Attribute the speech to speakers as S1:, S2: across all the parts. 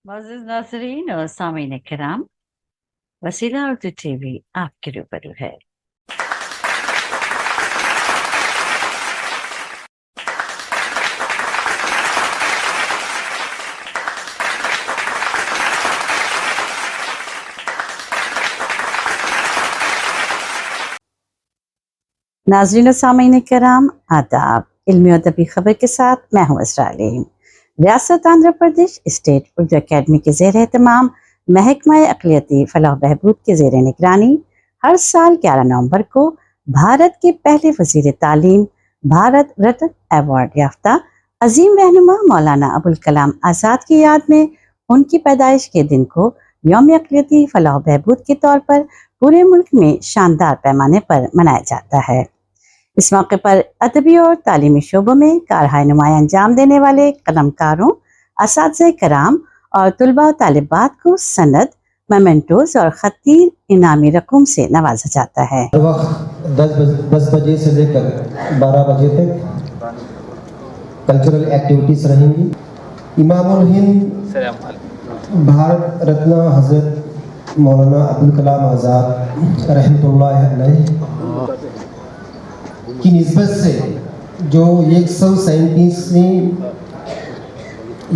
S1: मोअज़्ज़ज़ नाज़रीन और सामीन किराम, वसीला उर्दू टीवी आपके रूबरू है। नाज़रीन और सामीन किराम, आदाब। इल्मी और अदबी खबर के साथ मैं हूँ असरा अलीम। रियासत आंध्र प्रदेश स्टेट उर्दू अकेडमी के ज़ेर एहतमाम महकमा अक़लियती फलाह बहबूद के ज़ेर निगरानी हर साल 11 नवंबर को भारत के पहले वज़ीर तालीम, भारत रत्न अवार्ड याफ्ता अजीम रहनुमा मौलाना अबुल कलाम आज़ाद की याद में उनकी पैदाइश के दिन को यौम अक़लियती फलाह बहबूद के तौर पर पूरे मुल्क में शानदार पैमाने पर मनाया जाता है। इस मौके पर अदबी और तालीमी शोबों में कारहाय नुमाया अंजाम देने वाले कलमकारों, असातिज़े कराम और तुलबा और तालिबात को सनद, मेमेंटोज और खतीर इनामी रकूम से नवाजा जाता है।
S2: वक्त 10 बजे से लेकर 12 बजे तक कल्चरल एक्टिविटीज रहेंगी। इमामुल हिंद भारत रत्न हजरत मौलाना अबुल कलाम आज़ाद रहमतुल्लाह अलैह की निस्बत से जो 137वीं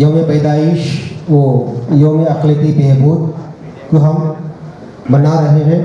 S2: यौम पैदाइश वो यौम अक़लियती बहबूद को हम मना रहे हैं।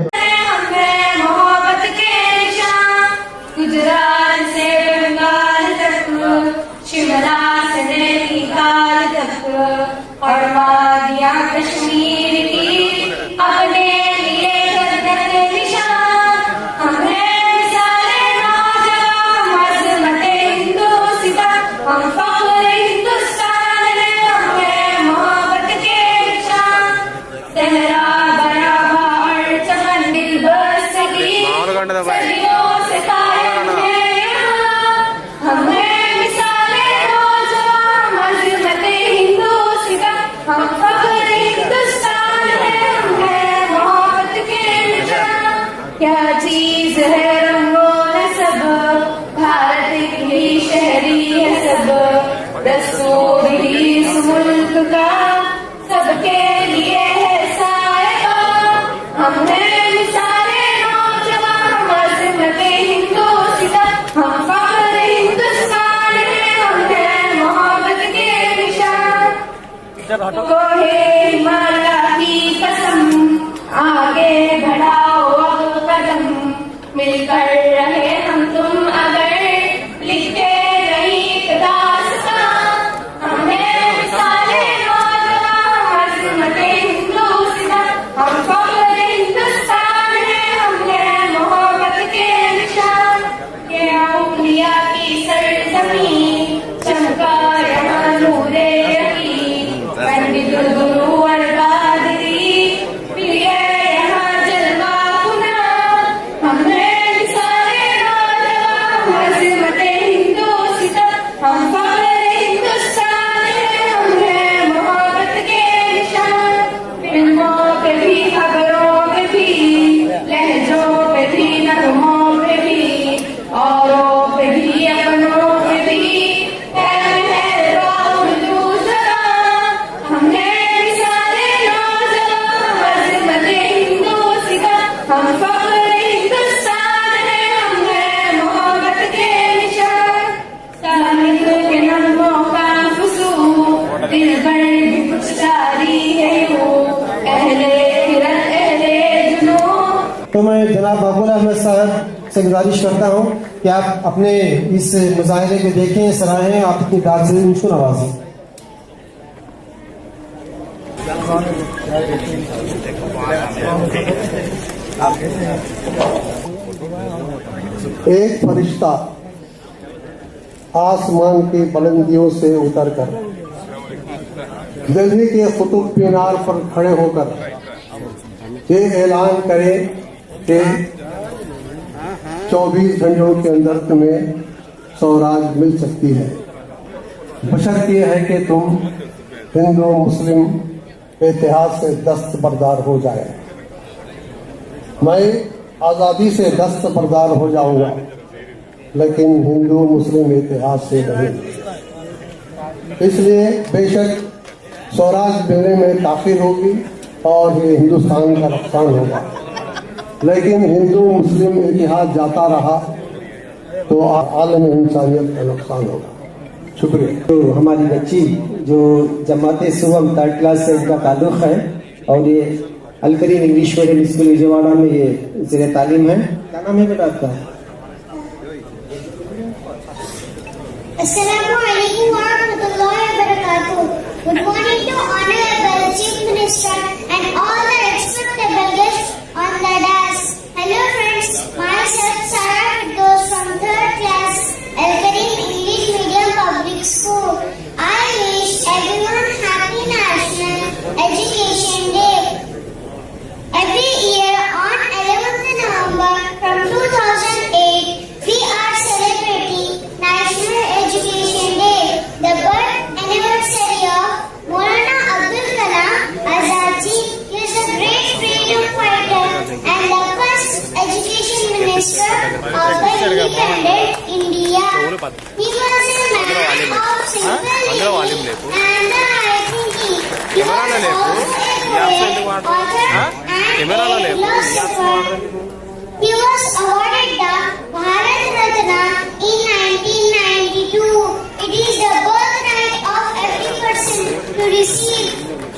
S3: आगे बढ़ाओ अब कदम, मिलकर रहे हम तुम अगर लिखते नहीं दास्तां, हमें मिसाले नौजवान अज़मते हिंदुस्तां, हम फख्र हिंदुस्तान है, हमने मोहब्बत के निशान, ये औलिया की सरजमीं चमका यहाँ नूरे यकीन, पंडित गुरु और कादरी
S2: तो मैं जनाब मकबूल अहमद साहब से गुजारिश करता हूँ कि आप अपने इस मुजाहिरे को देखें, सराहें, आप अपनी दाद से उनको नवाजें। एक फरिश्ता आसमान की बुलंदियों से उतरकर दिल्ली के कुतुब मीनार पर खड़े होकर ये ऐलान करे कि 24 घंटों के अंदर तुम्हें स्वराज मिल सकती है, बशर्त यह है कि तुम हिंदू मुस्लिम इतिहास से दस्तबरदार हो जाए। मैं आज़ादी से दस्तबरदार हो जाऊंगा, लेकिन हिंदू मुस्लिम इतिहास से नहीं। इसलिए बेशक स्वराज मिलने में ताख़ीर होगी और ये हिंदुस्तान का नुकसान होगा, लेकिन हिंदू मुस्लिम इतिहास जाता रहा तो आलम इंसानियत का नुकसान होगा। शुक्रिया।
S4: तो हमारी बच्ची जो जमाते सुबह 3rd क्लास से उनका ताल्लुक़ है और ये Alkarim English medium school Vijayawada में ये ज़ेर तालीम है। क्या नाम है बेटा आपका?
S5: Assalamualaikum warahmatullahi wabarakatuh. Good morning to Honorable Chief Minister and all the respectable guests on the dais. Hello friends, myself Sarah Firdaus from 3rd class, Al-Karim English Medium Public School. I wish everyone happy National Education Day. Every year on 11th November from 2008, we are celebrating National Education Day, the birth anniversary of Maulana Abdul Kalam Azad ji. He is a great freedom fighter and the first education minister of the independent India. He was a man of simple living and the right thinking. He was also a poet, author and a philosopher. He was awarded the Bharat Ratna in 1992. It is the birthright of every person to receive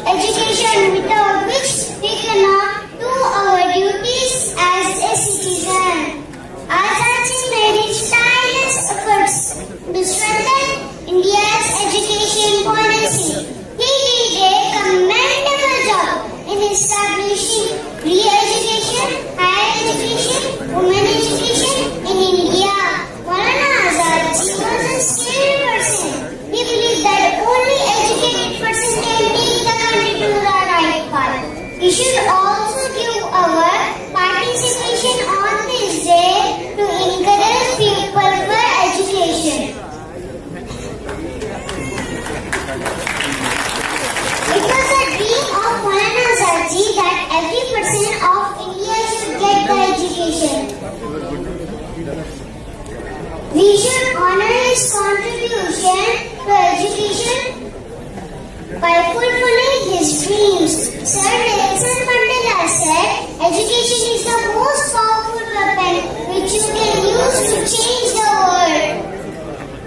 S5: education, without which we cannot do our duties as a citizen. Azad ji made his tireless efforts to strengthen India's education policy. He did a commendable job in establishing re-education, higher education, women education in India. Maulana Azad ji was a scary person. He believed that only educated person can take the country to the right path. We should also give our participation on this day to encourage people for education. It was a dream of Maulana Azad ji that every person of India should get the education. We should honor his contribution to education by fulfilling his dreams. Sir Nelson Mandela said, education is the most powerful weapon which you can use to change the world.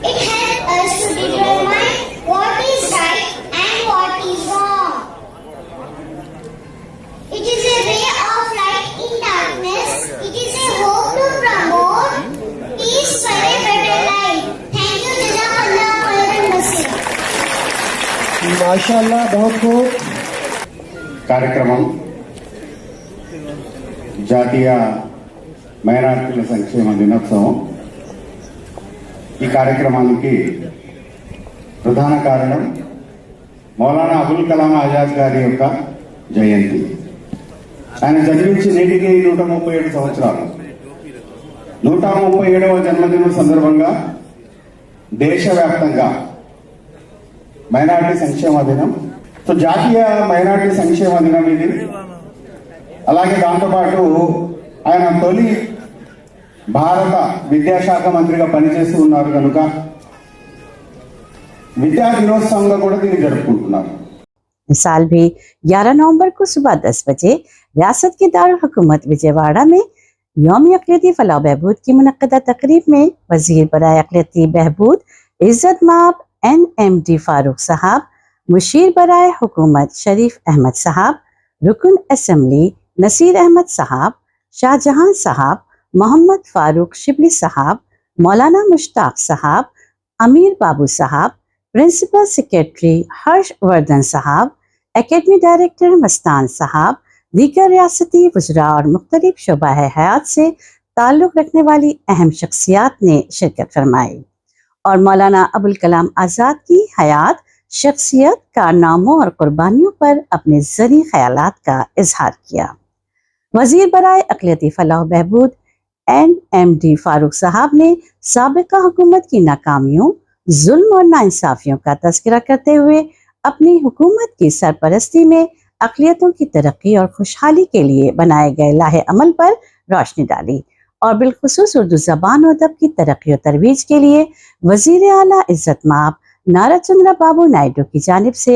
S5: It helps us to determine what is right and what is wrong. It is a ray of light in darkness. It is a hope to promote peace for a better life. Thank you, Jazakallah khairan Nasir.
S2: माशाअल्लाह, बहुत खूब।
S6: కార్యక్రమం జాతీయ మైనారిటీల సంక్షేమ దినోత్సవం. ఈ కార్యక్రమానికి ప్రధాన కారణం మౌలానా అబుల్ కలాం ఆజాద్ గారి యొక్క జయంతి. ఆయన జన్మించి నేటికి 137 సంవత్సరాలు. 137వ జన్మదినం సందర్భంగా దేశవ్యాప్తంగా మైనారిటీ సంక్షేమ దినం. సో జాతీయ మైనారిటీ సంక్షేమ దినం ఇది. అలాగే దాంతోపాటు ఆయన తొలి భారత విద్యాశాఖ మంత్రిగా పనిచేస్తూ ఉన్నారు కనుక విద్యా దినోత్సవంగా కూడా దీన్ని జరుపుకుంటున్నారు.
S1: इस साल भी 11 नवंबर को सुबह 10 बजे रियासत के दारुल हुकूमत विजयवाड़ा में यौम अक़लियती फलाह बहबूद की मुनक्कदा तकरीब में वज़ीर बराए अक़लियती बहबूद इज़्ज़त माब NMD फारूक साहब, मुशीर बराए हुकूमत शरीफ अहमद साहब, रुकन असम्बली नसीर अहमद साहब, शाहजहां साहब, मोहम्मद फारूक शिबली साहब, मौलाना मुश्ताक साहब, अमीर बाबू साहब, प्रिंसिपल सेक्रेटरी हर्षवर्धन साहब, एकेडमी डायरेक्टर मस्तान साहब, दीगर रियासती वज़रा और मुख्तलिफ शोबा हयात से ताल्लुक़ रखने वाली अहम शख्सियात ने शिरकत फरमाई और मौलाना अबुल कलाम आज़ाद की हयात, शख्सियत, कारनामों और कुर्बानियों पर अपने ज़री ख्यालात का इजहार किया। वज़ीर बराए अक़लियती फलाह बहबूद NMD फारूक साहब ने साबिक़ा हुकूमत की नाकामियों, जुल्म और नाइंसाफ़ियों का तज़किरा करते हुए अपनी हुकूमत की सरपरस्ती में अक़लियतों की तरक्की और खुशहाली के लिए बनाए गए लाहे अमल पर रोशनी डाली और बिलखुसूस उर्दू ज़बान और अदब की तरक्की और तरवीज के लिए वज़ीर आला इज़्ज़त माब नारा चंद्रा बाबू नायडू की जानिब से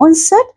S1: 59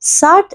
S1: 60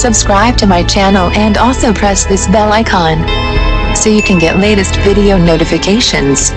S7: Subscribe to my channel and also press this bell icon so you can get latest video notifications.